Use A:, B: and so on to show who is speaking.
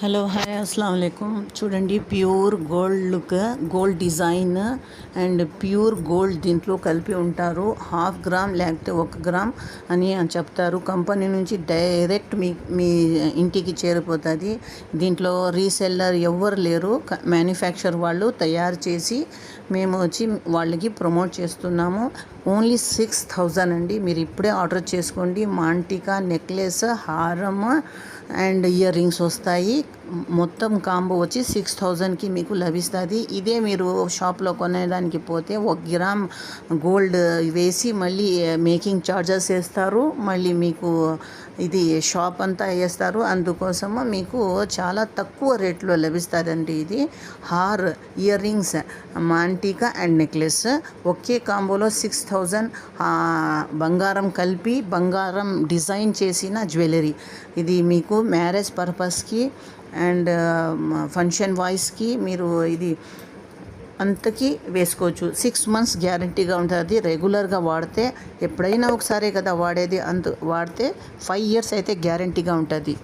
A: Hello hi అస్సలాము అలైకుం. చూడండి, pure gold look, gold design and pure gold దీంట్లో కలిపి ఉంటారు. 1/2 గ్రామ్ లేకపోతే 1 గ్రామ్ అని చెప్తారు. కంపెనీ నుంచి డైరెక్ట్ మీ ఇంటికి చేరిపోతుంది. దీంట్లో రీసెల్లర్ ఎవ్వరు లేరు. మ్యానుఫ్యాక్చర్ వాళ్ళు తయారు చేసి మేము వచ్చి వాళ్ళకి ప్రమోట్ చేస్తున్నాము. ఓన్లీ 6000 అండి. మీరు ఇప్పుడే ఆర్డర్ చేసుకోండి. మాంటికా నెక్లెస్, హారం అండ్ ఇయర్ రింగ్స్ వస్తాయి. మొత్తం కాంబో వచ్చి 6000కి మీకు లభిస్తుంది. ఇదే మీరు షాప్లో కొనేదానికి పోతే 1 గ్రామ్ గోల్డ్ వేసి మళ్ళీ మేకింగ్ ఛార్జెస్ వేస్తారు. మళ్ళీ మీకు ఇది షాప్ అంతా వేస్తారు. అందుకోసము మీకు చాలా తక్కువ రేట్లో లభిస్తుందండి. ఇది హార్, ఇయర్ రింగ్స్, మాంటికా అండ్ నెక్లెస్ ఒకే కాంబోలో 6000. బంగారం కలిపి బంగారం డిజైన్ చేసిన జ్యువెలరీ. ఇది మీకు మ్యారేజ్ పర్పస్కి అండ్ ఫంక్షన్ వాయిస్కి మీరు ఇది అంతకి వేసుకోవచ్చు. 6 months గ్యారంటీగా ఉంటుంది. రెగ్యులర్గా వాడితే ఎప్పుడైనా ఒకసారే కదా వాడేది. వాడితే 5 years అయితే గ్యారంటీగా ఉంటుంది.